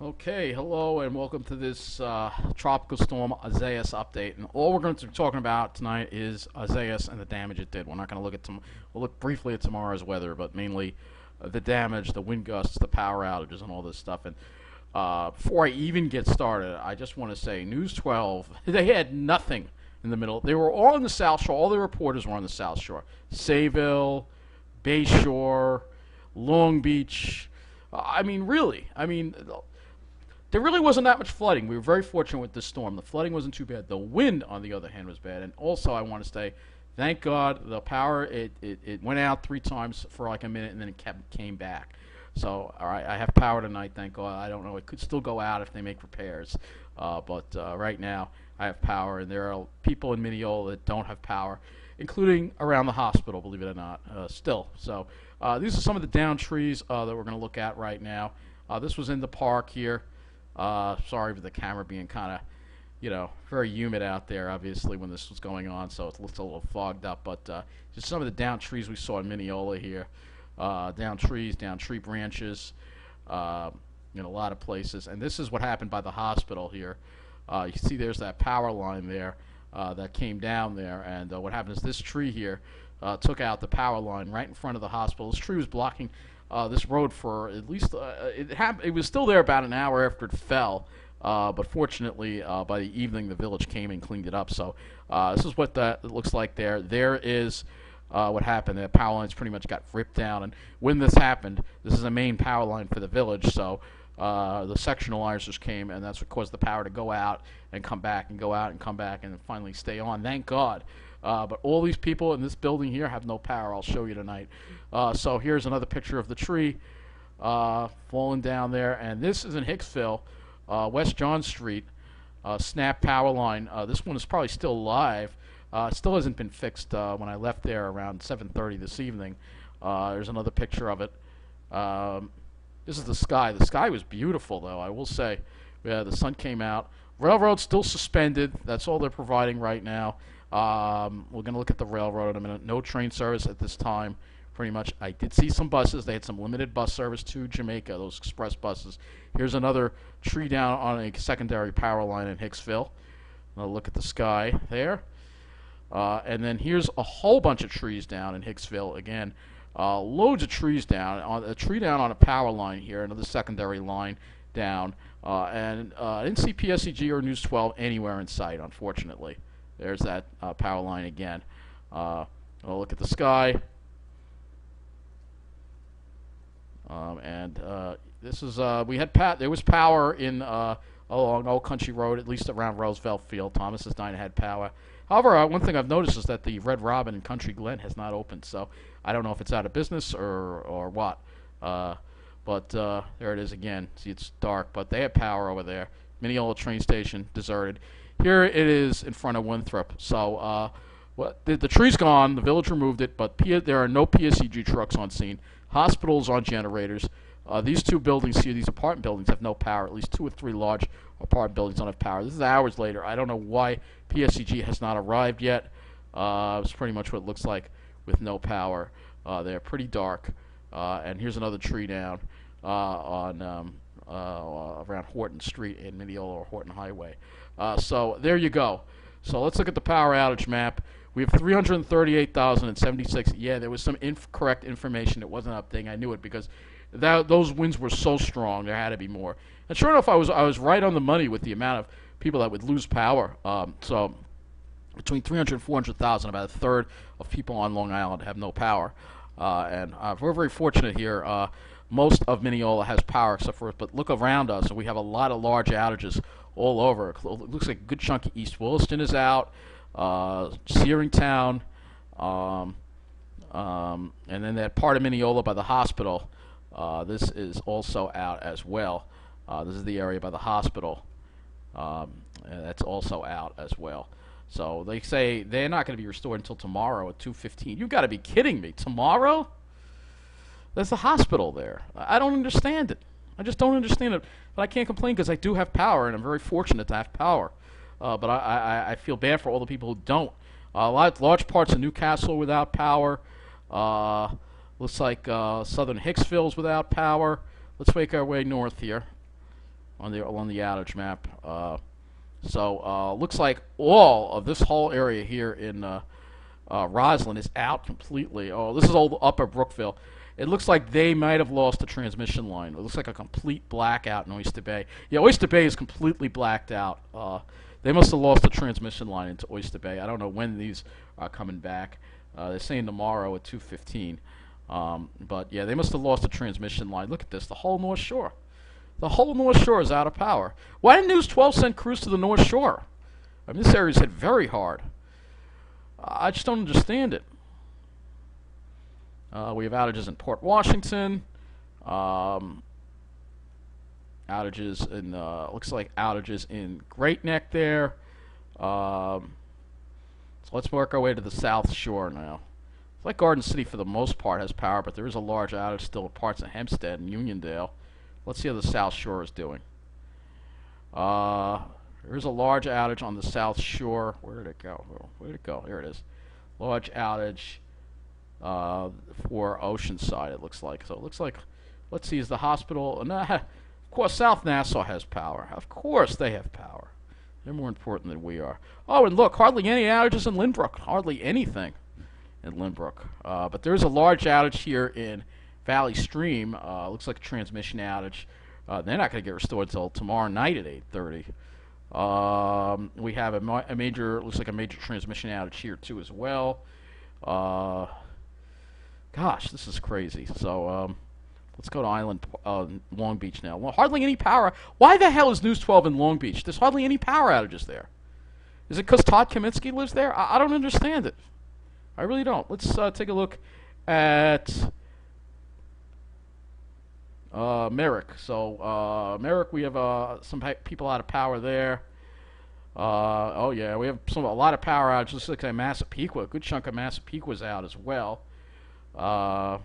Okay, hello and welcome to this tropical storm Isaias update. And all we're going to be talking about tonight is Isaias and the damage it did. We're not going to look at we'll look briefly at tomorrow's weather, but mainly the damage, the wind gusts, the power outages, and all this stuff. And before I even get started, I just want to say News 12 they had nothing in the middle. They were all on the South Shore. All the reporters were on the South Shore, Sayville, Bayshore, Long Beach. I mean, really. I mean, there really wasn't that much flooding. We were very fortunate with this storm. The flooding wasn't too bad. The wind, on the other hand, was bad. And also, I want to say, thank God the power it went out 3 times for like a minute, and then it came back. So, all right, I have power tonight. Thank God. I don't know. It could still go out if they make repairs. But right now, I have power, and there are people in Mineola that don't have power, including around the hospital. Believe it or not, still. So, these are some of the downed trees that we're going to look at right now. This was in the park here. Sorry for the camera being kind of, very humid out there, obviously, when this was going on, so it looks a little fogged up. But just some of the downed trees we saw in Mineola here. Down trees, down tree branches, in a lot of places. And this is what happened by the hospital here. You see there's that power line there that came down there. And what happened is this tree here took out the power line right in front of the hospital. This tree was blocking this road for at least it was still there about an hour after it fell, but fortunately by the evening the village came and cleaned it up. So this is what that looks like there. There is what happened. The power lines pretty much got ripped down, and when this happened, this is a main power line for the village. So the sectionalizers came, and that's what caused the power to go out and come back and go out and come back and finally stay on. Thank God. But all these people in this building here have no power. I'll show you tonight. So here's another picture of the tree falling down there. And this is in Hicksville, West John Street, snap power line. This one is probably still alive. It still hasn't been fixed when I left there around 7:30 this evening. There's another picture of it. This is the sky. The sky was beautiful, though, I will say. Yeah, the sun came out. Railroad's still suspended. That's all they're providing right now. We're going to look at the railroad in a minute. No train service at this time, pretty much. I did see some buses. They had some limited bus service to Jamaica, those express buses. Here's another tree down on a secondary power line in Hicksville. I'll look at the sky there. And then here's a whole bunch of trees down in Hicksville again. Loads of trees down. A tree down on a power line here, another secondary line down. And I didn't see PSEG or News 12 anywhere in sight, unfortunately. There's that power line again. I'll look at the sky. This is there was power in along Old Country Road, at least around Roosevelt Field. Thomas's Diner had power. However, one thing I've noticed is that the Red Robin in Country Glen has not opened, so I don't know if it's out of business or what. But there it is again. See, it's dark, but they have power over there. Mineola train station deserted. Here it is in front of Winthrop. So the tree's gone. The village removed it, but there are no PSEG trucks on scene. Hospitals on generators. These two buildings here, these apartment buildings, have no power. At least 2 or 3 large apartment buildings don't have power. This is hours later. I don't know why PSEG has not arrived yet. It's pretty much what it looks like with no power. They're pretty dark. And here's another tree down on around Horton Street in Mineola or Horton Highway. So there you go. So let's look at the power outage map. We have 338,076. Yeah, there was some incorrect information that wasn't updating. I knew it because those winds were so strong. There had to be more. And sure enough, I was right on the money with the amount of people that would lose power. So between 300 and 400,000, about a third of people on Long Island have no power. And we're very fortunate here. Most of Mineola has power except for us, but look around us, and we have a lot of large outages all over. It looks like a good chunk of East Williston is out, Searingtown, and then that part of Mineola by the hospital. This is also out as well. This is the area by the hospital. And that's also out as well. So they say they're not going to be restored until tomorrow at 2:15. You've got to be kidding me. Tomorrow? There's a hospital there. I don't understand it. I just don't understand it. But I can't complain because I do have power, and I'm very fortunate to have power. But I feel bad for all the people who don't. Large parts of Newcastle are without power. Looks like southern Hicksville's without power. Let's make our way north here. on the outage map. So looks like all of this whole area here in Roslyn is out completely. Oh, this is all Upper Brookville. It looks like they might have lost the transmission line. It looks like a complete blackout in Oyster Bay. Yeah, Oyster Bay is completely blacked out. They must have lost the transmission line into Oyster Bay. I don't know when these are coming back. They're saying tomorrow at 2:15. But yeah, they must have lost the transmission line. Look at this, the whole North Shore. The whole North Shore is out of power. Why didn't News 12 send crews to the North Shore? I mean, this area's hit very hard. I just don't understand it. We have outages in Port Washington. Outages in, looks like outages in Great Neck there. So let's work our way to the South Shore now. It's like Garden City for the most part has power, but there is a large outage still in parts of Hempstead and Uniondale. Let's see how the South Shore is doing. There is a large outage on the South Shore. Where did it go? Where did it go? Here it is. Large outage for Oceanside, it looks like. So it looks like, let's see, is the hospital... of course, South Nassau has power. Of course they have power. They're more important than we are. Oh, and look, hardly any outages in Lynbrook. Hardly anything in Lynbrook. But there is a large outage here in Valley Stream. Looks like a transmission outage. They're not going to get restored until tomorrow night at 8:30. We have a major, looks like a major transmission outage here too as well. Gosh, this is crazy. So let's go to Island, Long Beach now. Well, hardly any power. Why the hell is News 12 in Long Beach? There's hardly any power outages there. Is it because Todd Kaminsky lives there? I don't understand it. I really don't. Let's take a look at Merrick. So Merrick, we have some people out of power there. Oh yeah, we have a lot of power outages. Looks like Massapequa, a good chunk of Massapequa's out as well. So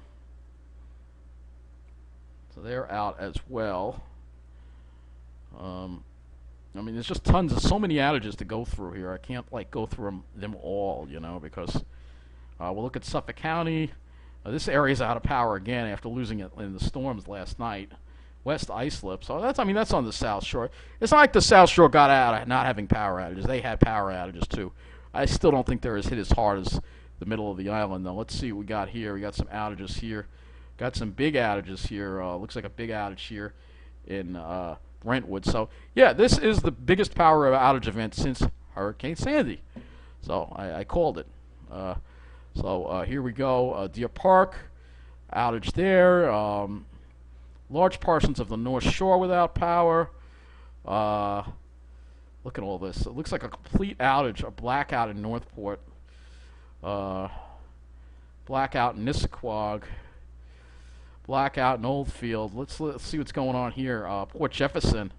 they're out as well. I mean, there's just tons of so many outages to go through here. I can't like go through them all, you know, because we'll look at Suffolk County. This area's out of power again after losing it in the storms last night. West Islip. So that's, I mean, that's on the South Shore. It's not like the South Shore got out of not having power outages. They had power outages too. I still don't think they're as hit as hard as the middle of the island though. Let's see what we got here. We got some outages here. Got some big outages here. Looks like a big outage here in Brentwood. So yeah, this is the biggest power outage event since Hurricane Sandy. So I called it. So here we go. Deer Park, outage there. Large portions of the North Shore without power. Look at all this. It looks like a complete outage, a blackout in Northport. Blackout in Nissaquag. Blackout in Oldfield. Let's see what's going on here. Port Jefferson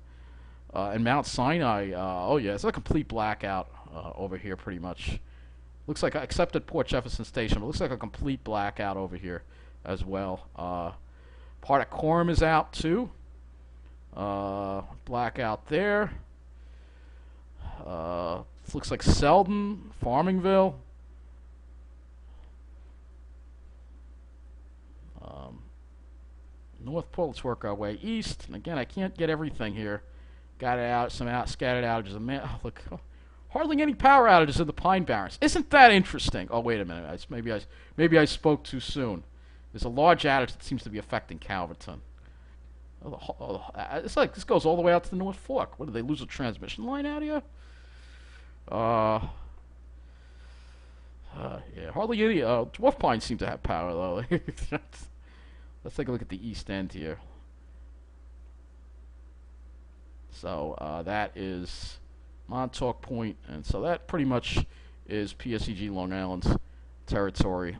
and Mount Sinai. Oh yeah, it's a complete blackout over here pretty much. Looks like, except at Port Jefferson Station, but looks like a complete blackout over here as well. Part of Coram is out too. Blackout there. Looks like Selden, Farmingville. Northport, let's work our way east. And again, I can't get everything here. Got it out, some scattered outages. Oh, look. Hardly any power outages in the Pine Barrens. Isn't that interesting? Oh, wait a minute. Maybe I spoke too soon. There's a large outage that seems to be affecting Calverton. It's like this goes all the way out to the North Fork. What, did they lose a transmission line out here? Yeah, hardly any. Dwarf Pines seem to have power though. Let's take a look at the East End here. So that is Montauk Point, and so that pretty much is PSEG Long Island's territory.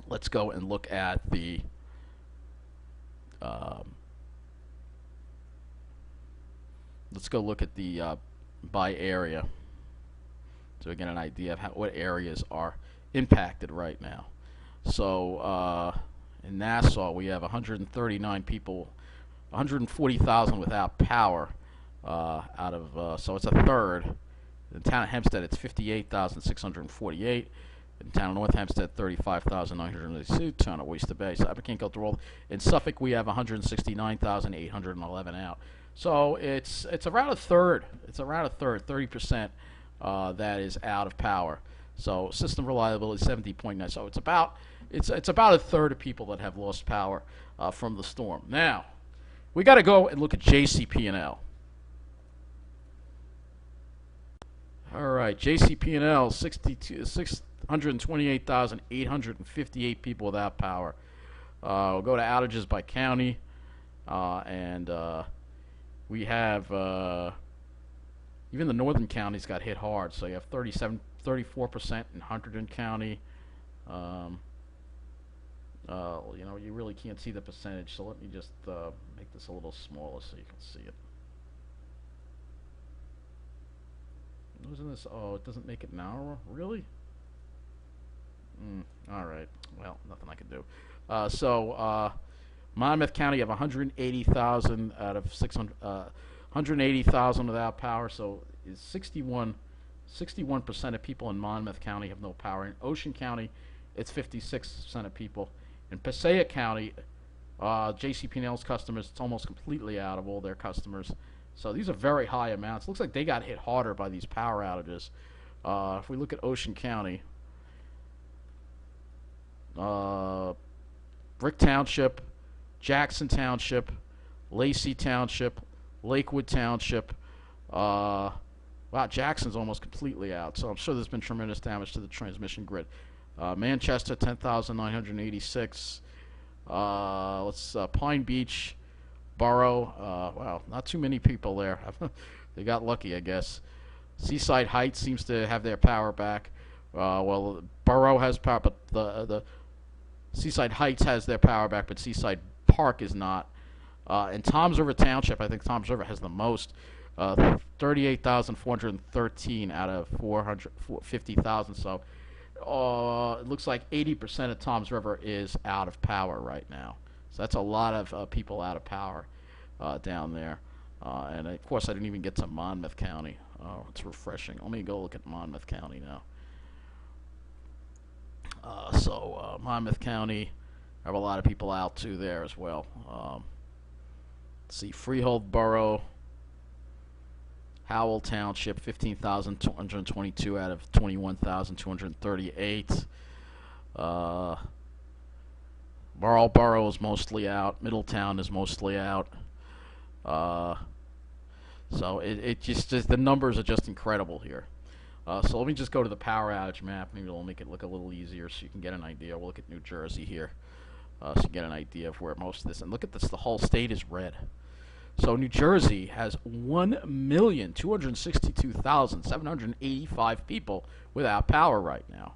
Let's go and look at the by area, so we get an idea of what areas are impacted right now. So in Nassau, we have 139 people, 140,000 without power. Out of so it's a third. In the town of Hempstead, it's 58,648. In the town of North Hempstead, 35,982. Town of Oyster Bay. So I can't go through all. In Suffolk, we have 169,811 out. So it's around a third. It's around a third, 30%, that is out of power. So system reliability 70.9. So it's about a third of people that have lost power from the storm. Now we got to go and look at JCP&L. All right, JCP&L 628,858 people without power. We'll go to outages by county, and we have even the northern counties got hit hard. So you have 34% in Hunterdon County. You really can't see the percentage, so let me just make this a little smaller so you can see it. Wasn't this? Oh, it doesn't make it narrower? Really? Alright. Well, nothing I can do. Monmouth County have 180,000 out of 600, 180,000 without power, so is 61% of people in Monmouth County have no power. In Ocean County, it's 56% of people. In Passaic County, JCP&L's customers, it's almost completely out of all their customers. So these are very high amounts. Looks like they got hit harder by these power outages. If we look at Ocean County, Brick Township, Jackson Township, Lacey Township, Lakewood Township. Wow, Jackson's almost completely out. So I'm sure there's been tremendous damage to the transmission grid. Manchester, 10,986. Pine Beach Borough. Wow, not too many people there. They got lucky, I guess. Seaside Heights seems to have their power back. Well, Borough has power, but the Seaside Heights has their power back, but Seaside Park is not. And Toms River Township, I think Toms River has the most. 38,413 out of 450,000. So it looks like 80% of Toms River is out of power right now. So that's a lot of people out of power down there. And of course, I didn't even get to Monmouth County. Oh, it's refreshing. Let me go look at Monmouth County now. Monmouth County, I have a lot of people out too there as well. Let's see, Freehold Borough, Howell Township, 15,222 out of 21,238. Marlborough is mostly out. Middletown is mostly out. So it just the numbers are just incredible here. So let me just go to the power outage map. Maybe it'll make it look a little easier so you can get an idea. We'll look at New Jersey here, so you get an idea of where most of this. And look at this, the whole state is red. So New Jersey has 1,262,785 people without power right now.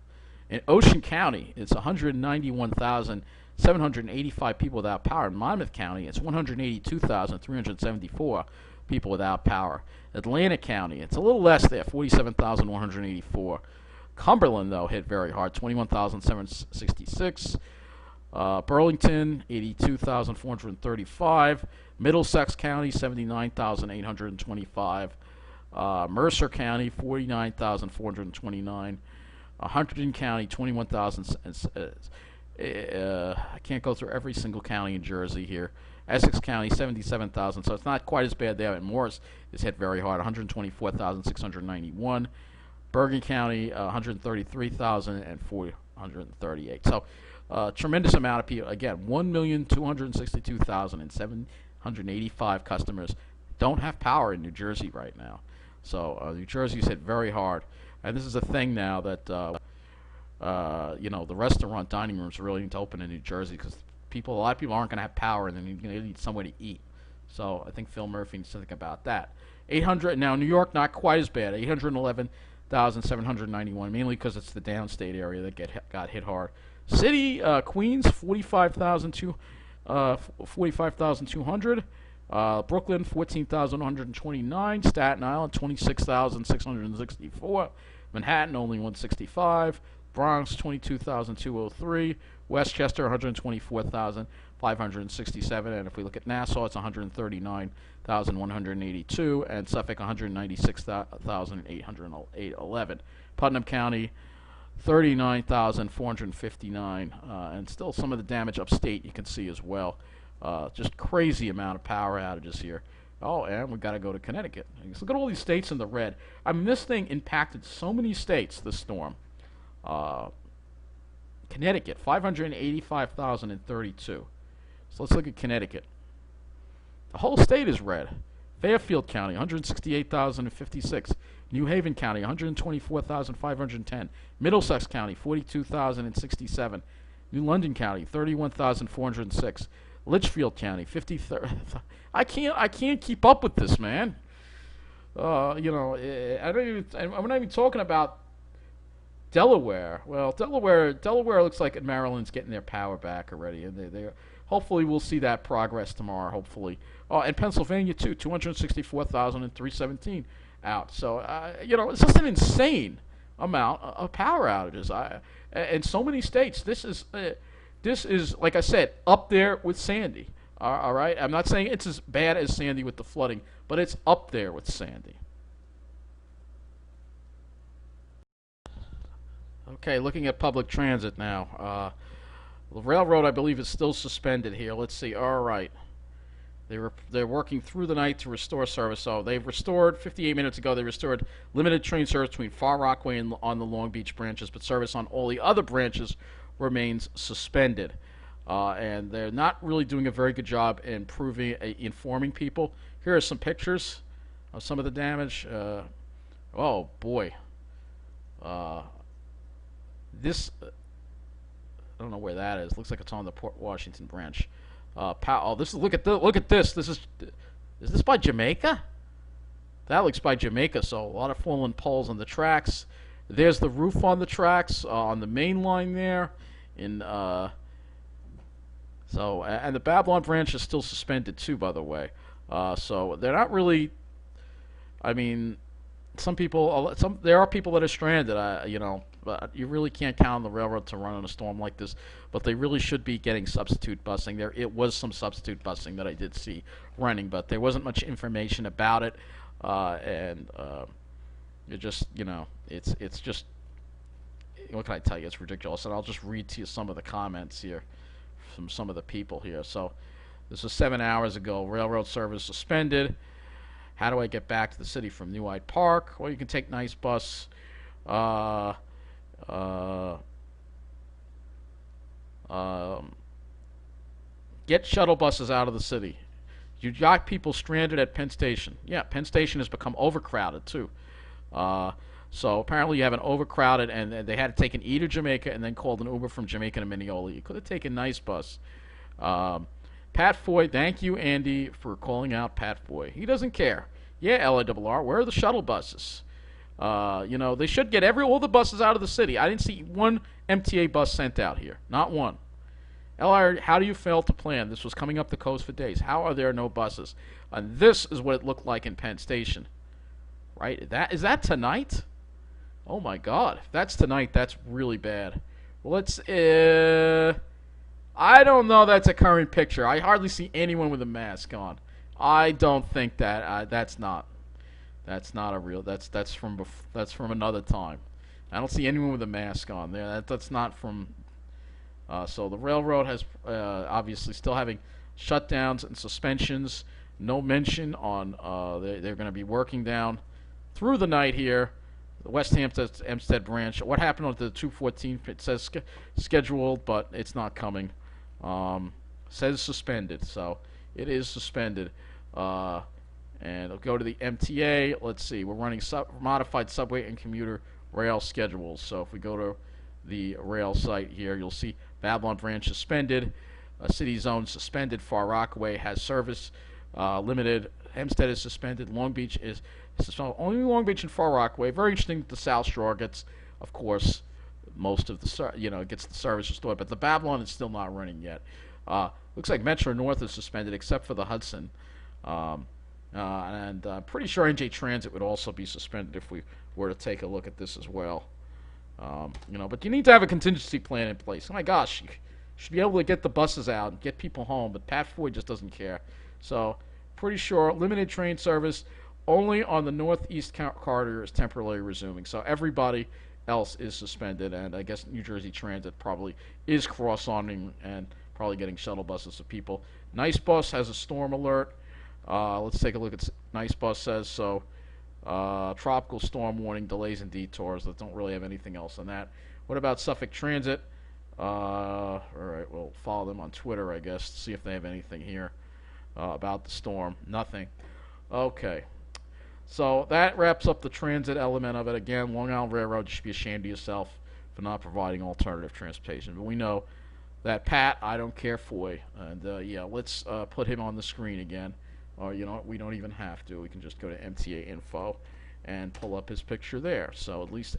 In Ocean County, it's 191,785 people without power. In Monmouth County, it's 182,374 people without power. Atlantic County, it's a little less there, 47,184. Cumberland, though, hit very hard, 21,766. Burlington, 82,435. Middlesex County, 79,825. Mercer County, 49,429. Hunterdon County, 21,000. I can't go through every single county in Jersey here. Essex County, 77,000, so it's not quite as bad there. And Morris is hit very hard, 124,691. Bergen County, 133,000 and 438. So tremendous amount of people. Again, 1,262,785 customers don't have power in New Jersey right now. So New Jersey's hit very hard. And this is a thing now that, the restaurant dining rooms really need to open in New Jersey because a lot of people aren't going to have power and then you're going to need somewhere to eat. So I think Phil Murphy needs to think about that. 800, now New York, not quite as bad, 811,791, mainly because it's the downstate area that got hit hard. City, Queens, 45,200. Brooklyn, 14,129. Staten Island, 26,664. Manhattan, only 165. Bronx, 22,203. Westchester, 124,567. And if we look at Nassau, it's 139,182. And Suffolk, 196,811. Putnam County, 39,459, and still some of the damage upstate you can see as well. Just crazy amount of power outages here. Oh, and we got to go to Connecticut. Look at all these states in the red. I mean, this thing impacted so many states, this storm. Uh, Connecticut, 585,032. So let's look at Connecticut. The whole state is red. Fairfield County, 168,056. New Haven County, 124,510. Middlesex County, 42,067. New London County, 31,406. Litchfield County, 53. I can't keep up with this, man. I don't even. I'm not even talking about Delaware. Well, Delaware looks like Maryland's getting their power back already, and they hopefully we'll see that progress tomorrow. Hopefully, and Pennsylvania too, 264,317 out. So it's just an insane amount of power outages. In so many states. This is like I said, up there with Sandy. All right, I'm not saying it's as bad as Sandy with the flooding, but it's up there with Sandy. Okay, looking at public transit now. The railroad, I believe, is still suspended here. Let's see. All right. They're working through the night to restore service. So they've restored 58 minutes ago. They restored limited train service between Far Rockaway and on the Long Beach branches, but service on all the other branches remains suspended. And they're not really doing a very good job in informing people. Here are some pictures of some of the damage. Oh boy. This I don't know where that is. Looks like it's on the Port Washington branch. This is look at this. Is this by Jamaica? That looks by Jamaica. So a lot of fallen poles on the tracks. There's the roof on the tracks on the main line there. And the Babylon branch is still suspended too, by the way. So they're not really. I mean, there are people that are stranded. But you really can't count on the railroad to run in a storm like this. But they really should be getting substitute busing. It was some substitute busing that I did see running, but there wasn't much information about it, it just, it's just, what can I tell you? It's ridiculous. And I'll just read to you some of the comments here from some of the people here. So this was 7 hours ago. Railroad service suspended. How do I get back to the city from New Hyde Park? Well, you can take Nice Bus. Get shuttle buses out of the city. You got people stranded at Penn Station. Yeah, Penn Station has become overcrowded too. So apparently you have an overcrowded, and they had to take an E to Jamaica and then called an Uber from Jamaica to Mineola. You could have taken Nice Bus. Pat Foy, thank you, Andy, for calling out Pat Foy. He doesn't care. Yeah, LIRR, where are the shuttle buses? They should get all the buses out of the city. I didn't see one MTA bus sent out here. Not one. LIR, how do you fail to plan? This was coming up the coast for days. How are there no buses? And this is what it looked like in Penn Station. Right? Is that tonight? Oh my God. If that's tonight, that's really bad. Well, I don't know that's a current picture. I hardly see anyone with a mask on. I don't think that's not a real. That's from another time. I don't see anyone with a mask on there. That's not from. So the railroad has obviously still having shutdowns and suspensions. No mention on they're going to be working down through the night here. The West Hempstead branch. What happened on the 214? It says scheduled, but it's not coming. Says suspended, so it is suspended. And I'll go to the MTA. Let's see. We're running modified subway and commuter rail schedules. So if we go to the rail site here, you'll see Babylon branch suspended. City zone suspended. Far Rockaway has service limited. Hempstead is suspended. Long Beach is suspended. Only Long Beach and Far Rockaway. Very interesting. The South Shore gets, of course, most of the gets the service restored, but the Babylon is still not running yet. Looks like Metro North is suspended except for the Hudson. And I'm pretty sure NJ Transit would also be suspended if we were to take a look at this as well. But you need to have a contingency plan in place. Oh my gosh, you should be able to get the buses out and get people home, but Pat Ford just doesn't care. So, pretty sure limited train service only on the northeast corridor is temporarily resuming. So everybody else is suspended, and I guess New Jersey Transit probably is cross-arming and probably getting shuttle buses to people. Nice Bus has a storm alert. Let's take a look at Nice Bus says so. Tropical storm warning, delays and detours. That don't really have anything else on that. What about Suffolk Transit? All right, we'll follow them on Twitter, I guess, to see if they have anything here about the storm. Nothing. Okay. So that wraps up the transit element of it. Again, Long Island Railroad, you should be ashamed of yourself for not providing alternative transportation. But we know that Pat, I don't care Foy, and yeah, let's put him on the screen again. Or you know what, we don't even have to. We can just go to MTA info and pull up his picture there. So at least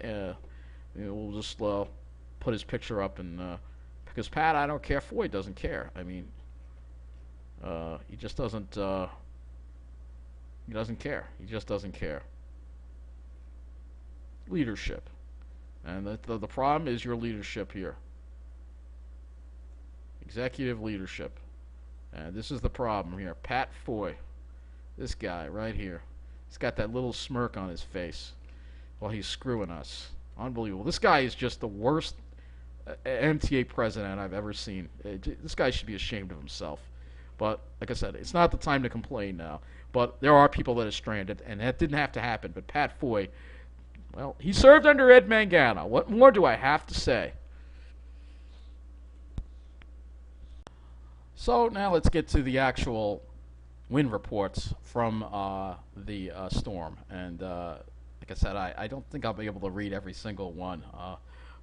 we'll just put his picture up, and because Pat, I don't care Foy doesn't care. I mean, he just doesn't. He doesn't care. He just doesn't care. Leadership. And the problem is your leadership here. Executive leadership. And this is the problem here. Pat Foy. This guy right here. He's got that little smirk on his face while he's screwing us. Unbelievable. This guy is just the worst MTA president I've ever seen. This guy should be ashamed of himself. But, like I said, it's not the time to complain now. But there are people that are stranded, and that didn't have to happen. But Pat Foy, well, he served under Ed Mangano. What more do I have to say? So now let's get to the actual wind reports from the storm. And like I said, I don't think I'll be able to read every single one.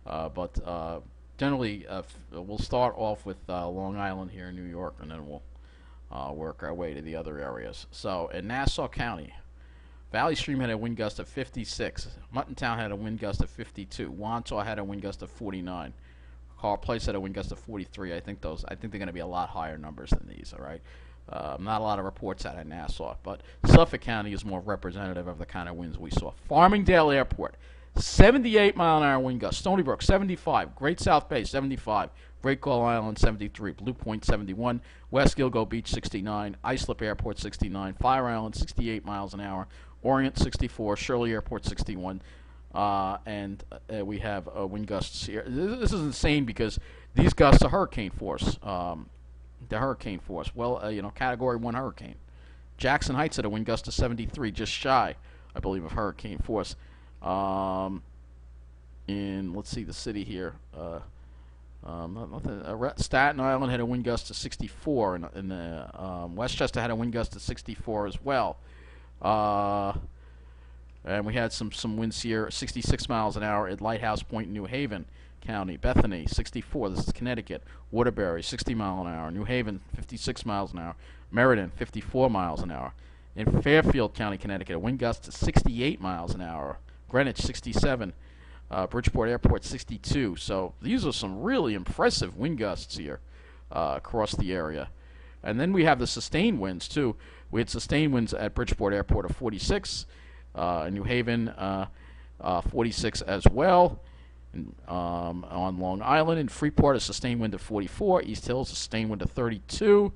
But generally, we'll start off with Long Island here in New York, and then we'll work our way to the other areas. So in Nassau County, Valley Stream had a wind gust of 56. Muttontown had a wind gust of 52. Wantaw had a wind gust of 49. Carl Place had a wind gust of 43. I think they're going to be a lot higher numbers than these. All right, not a lot of reports out of Nassau, but Suffolk County is more representative of the kind of winds we saw. Farmingdale Airport, 78-mile-an-hour wind gust. Stony Brook, 75. Great South Bay, 75. Great Gull Island, 73. Blue Point, 71. West Gilgo Beach, 69. Islip Airport, 69. Fire Island, 68 miles an hour. Orient, 64. Shirley Airport, 61. And we have wind gusts here. This is insane because these gusts are hurricane force. The hurricane force. Well, Category 1 hurricane. Jackson Heights had a wind gust of 73, just shy, I believe, of hurricane force. Let's see the city here. Staten Island had a wind gust of 64, and Westchester had a wind gust of 64 as well. And we had some winds here, 66 miles an hour at Lighthouse Point, New Haven County. Bethany, 64. This is Connecticut. Waterbury, 60 miles an hour. New Haven, 56 miles an hour. Meriden, 54 miles an hour. In Fairfield County, Connecticut, a wind gust of 68 miles an hour. Greenwich, 67. Bridgeport Airport, 62. So these are some really impressive wind gusts here across the area. And then we have the sustained winds, too. We had sustained winds at Bridgeport Airport of 46. New Haven, 46 as well. On Long Island and Freeport, a sustained wind of 44. East Hills, a sustained wind of 32.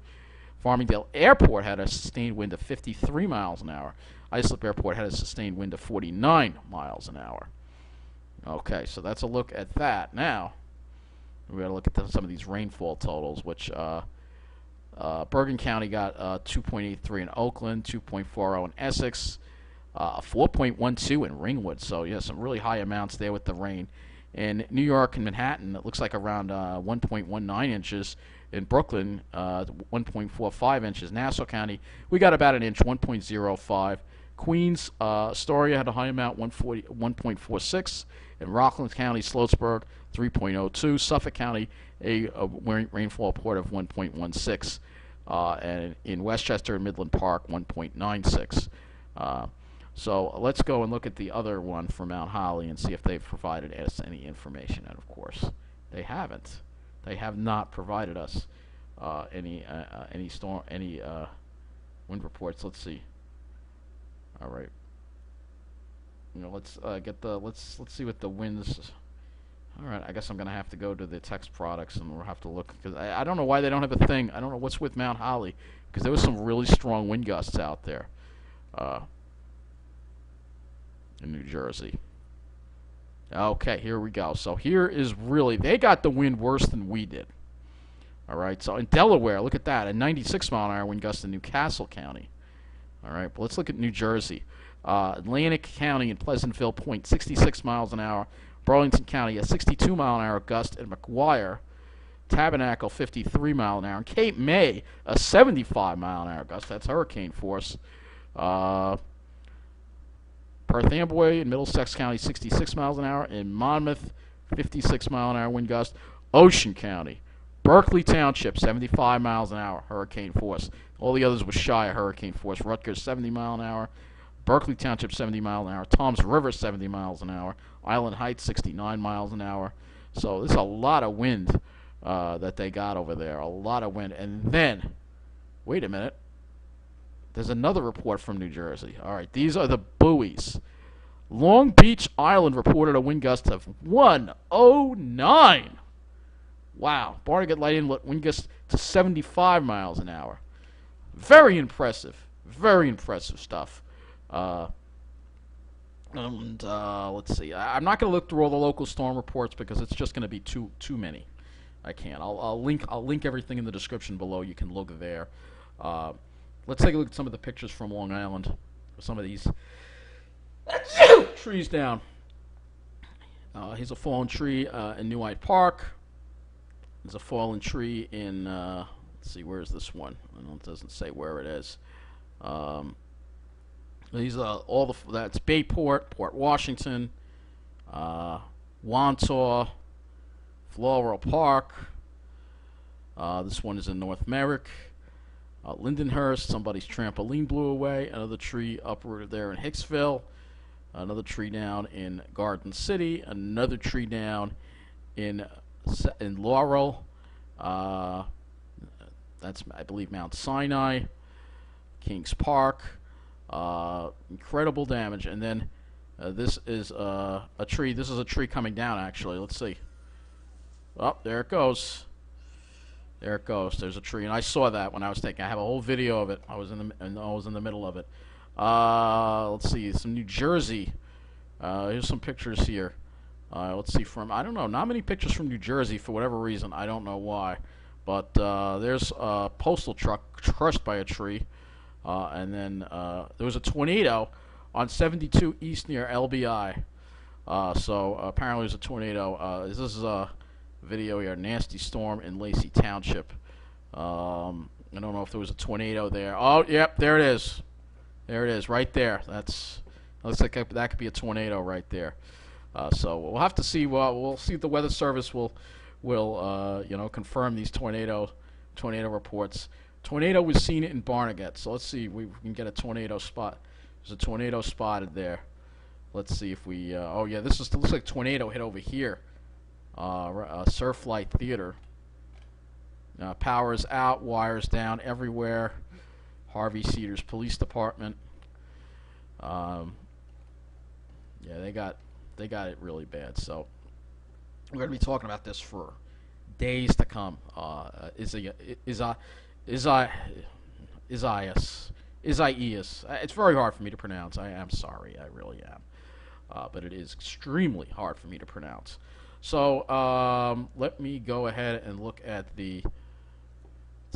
Farmingdale Airport had a sustained wind of 53 miles an hour. Islip Airport had a sustained wind of 49 miles an hour. Okay, so that's a look at that. Now, we're going to look at some of these rainfall totals, which Bergen County got 2.83 in Oakland, 2.40 in Essex, 4.12 in Ringwood. So, yeah, some really high amounts there with the rain. In New York and Manhattan, it looks like around 1.19 inches. In Brooklyn, 1.45 inches. Nassau County, we got about an inch, 1.05. Queens, Astoria had a high amount, 1.46. In Rockland County, Sloatsburg, 3.02. Suffolk County, a rainfall report of 1.16. And in Westchester and Midland Park, 1.96. So let's go and look at the other one for Mount Holly and see if they've provided us any information. And, of course, they haven't. They have not provided us any wind reports. Let's see. All right. Let's let's see what the winds. All right. I guess I'm gonna have to go to the text products and we'll have to look because I don't know why they don't have a thing. I don't know what's with Mount Holly because there was some really strong wind gusts out there in New Jersey. Okay, here we go. So here is really, they got the wind worse than we did. All right, so in Delaware, look at that, a 96-mile-an-hour wind gust in Newcastle County. All right, but let's look at New Jersey. Atlantic County and Pleasantville Point, 66 miles an hour. Burlington County, a 62-mile-an-hour gust at McGuire. Tabernacle, 53 mile an hour. Cape May, a 75-mile-an-hour gust. That's hurricane force. Perth Amboy in Middlesex County, 66 miles an hour. In Monmouth, 56-mile-an-hour wind gust. Ocean County. Berkeley Township, 75 miles an hour, hurricane force. All the others were shy of hurricane force. Rutgers, 70 mile an hour. Berkeley Township, 70 miles an hour. Toms River, 70 miles an hour. Island Heights, 69 miles an hour. So there's a lot of wind that they got over there. A lot of wind. And then, wait a minute. There's another report from New Jersey. All right, these are the buoys. Long Beach Island reported a wind gust of 109. Wow. Barnegat Light Inlet wind gust to 75 miles an hour. Very impressive. Very impressive stuff. Let's see. I'm not going to look through all the local storm reports because it's just going to be too many. I can't. I'll link everything in the description below. You can look there. Let's take a look at some of the pictures from Long Island. Some of these trees down. Here's a fallen tree in New Hyde Park. There's a fallen tree in. Let's see, where is this one? I know it doesn't say where it is. These are all the. That's Bayport, Port Washington, Wantaw, Floral Park. This one is in North Merrick. Lindenhurst, somebody's trampoline blew away. Another tree uprooted there in Hicksville. Another tree down in Garden City. Another tree down in Laurel. That's, I believe, Mount Sinai. Kings Park. Incredible damage. And then this is a tree. This is a tree coming down, actually. Let's see. Oh, there it goes. There it goes. There's a tree, and I saw that when I was taking. I have a whole video of it. I was in the middle of it. Let's see. Some New Jersey. Here's some pictures here. Let's see from. I don't know. Not many pictures from New Jersey for whatever reason. I don't know why. But there's a postal truck crushed by a tree, and then there was a tornado on 72 East near LBI. So apparently there's a tornado. This is a video here. Nasty storm in Lacey Township. I don't know if there was a tornado there. Oh, yep, there it is. There it is, right there. Looks like that could be a tornado right there. So we'll have to see. We'll see if the Weather Service will confirm these tornado reports. Tornado was seen in Barnegat. So let's see if we can get a tornado spot. There's a tornado spotted there. Let's see if we. Oh yeah, looks like tornado hit over here. Surflight Theater. Power's out, wires down everywhere. Harvey Cedars Police Department. Yeah, they got it really bad. So we're going to be talking about this for days to come. Isaias. It's very hard for me to pronounce. I am sorry. I really am. But it is extremely hard for me to pronounce. So let me go ahead and look at the.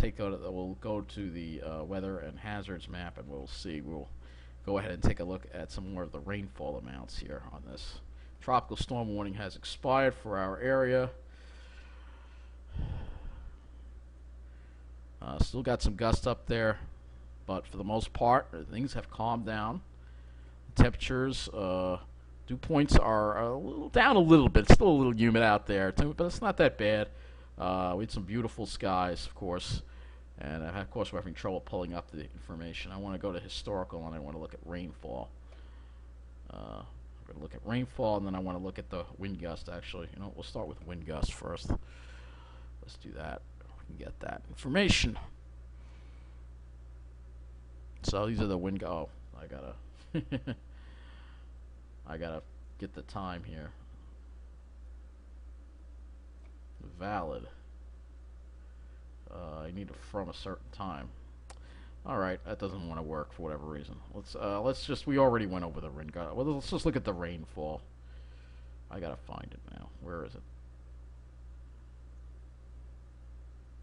We'll go to the weather and hazards map, and we'll see. We'll go ahead and take a look at some more of the rainfall amounts here on this. Tropical storm warning has expired for our area. Still got some gusts up there, but for the most part, things have calmed down. Temperatures, dew points are down a little bit. It's still a little humid out there, but it's not that bad. We had some beautiful skies, of course, and of course we're having trouble pulling up the information. I want to go to historical, and I want to look at rainfall. I'm going to look at rainfall, and then I want to look at the wind gust, actually. We'll start with wind gust first. Let's do that. We can get that information. So these are the wind gust. Oh, I gotta get the time here. Valid. I need it from a certain time. All right, that doesn't want to work for whatever reason. Let's just. We already went over the wind gust. Well, let's just look at the rainfall. I gotta find it now. Where is it?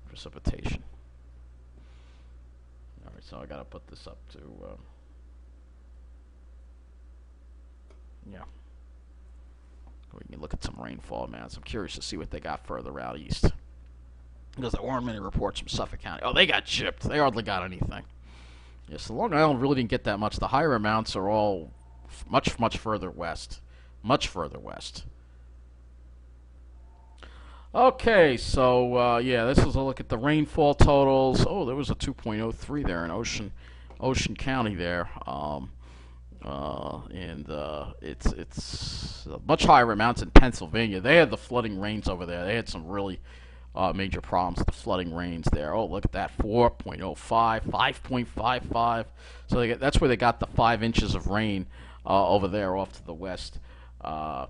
Precipitation. All right, so I gotta put this up to. Yeah. We can look at some rainfall, man. So I'm curious to see what they got further out east. Because there weren't many reports from Suffolk County. Oh, they got chipped. They hardly got anything. Yes, the Long Island really didn't get that much. The higher amounts are all much, much further west. Much further west. Okay, so yeah, this is a look at the rainfall totals. Oh, there was a 2.03 there in Ocean County there. And it's much higher amounts in Pennsylvania. They had the flooding rains over there. They had some really major problems with the flooding rains there. Oh, look at that, 4.05, 5.55. So that's where they got the 5 inches of rain over there off to the west. I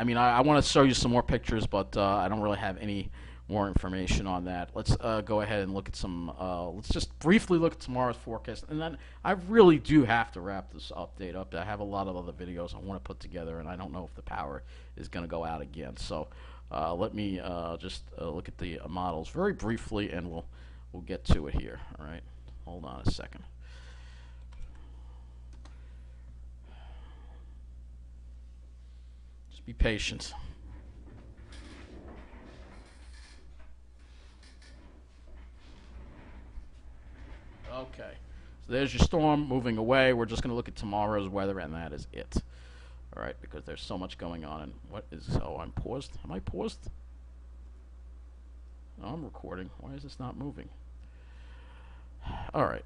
mean, I want to show you some more pictures, but I don't really have any more information on that. Let's go ahead and look at some. Let's just briefly look at tomorrow's forecast, and then I really do have to wrap this update up. I have a lot of other videos I want to put together, and I don't know if the power is going to go out again. So let me just look at the models very briefly, and we'll get to it here. All right, hold on a second. Just be patient. Okay, so there's your storm moving away. We're just going to look at tomorrow's weather, and that is it. All right, because there's so much going on. And what is? Oh, I'm paused. Am I paused? No, I'm recording. Why is this not moving? All right.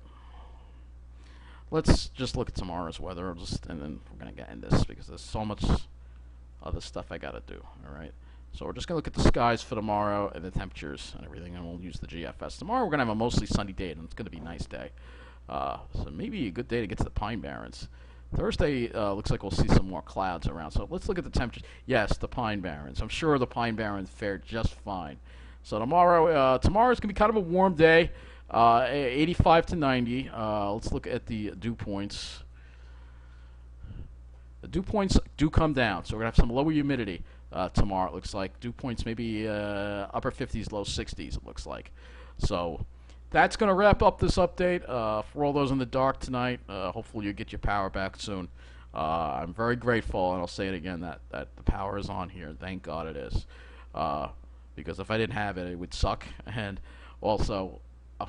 Let's just look at tomorrow's weather, and then we're going to end this because there's so much other stuff I got to do. All right. So we're just going to look at the skies for tomorrow and the temperatures and everything, and we'll use the GFS. Tomorrow we're going to have a mostly sunny day, and it's going to be a nice day. So maybe a good day to get to the Pine Barrens. Thursday looks like we'll see some more clouds around. So let's look at the temperatures. Yes, the Pine Barrens. I'm sure the Pine Barrens fared just fine. So tomorrow's going to be kind of a warm day, 85 to 90. Let's look at the dew points. The dew points do come down, so we're going to have some lower humidity. Tomorrow, it looks like dew points maybe upper 50s, low 60s. It looks like. So that's going to wrap up this update. For all those in the dark tonight, hopefully you get your power back soon. I'm very grateful, and I'll say it again, that the power is on here. Thank God it is, because if I didn't have it, it would suck. And also,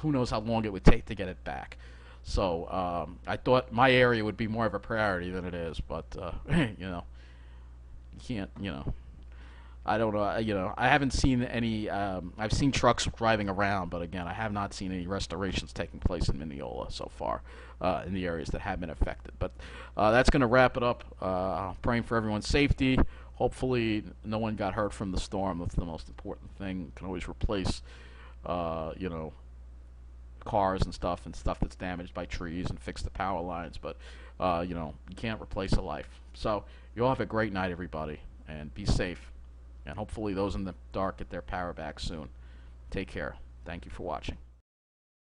who knows how long it would take to get it back. So I thought my area would be more of a priority than it is, but you know, you can't, you know. I don't know, you know, I haven't seen any, I've seen trucks driving around, but again, I have not seen any restorations taking place in Mineola so far, in the areas that have been affected. But that's going to wrap it up. Praying for everyone's safety. Hopefully no one got hurt from the storm. That's the most important thing. You can always replace, you know, cars and stuff that's damaged by trees and fix the power lines, but, you know, you can't replace a life. So you all have a great night, everybody, and be safe. And hopefully those in the dark get their power back soon. Take care. Thank you for watching.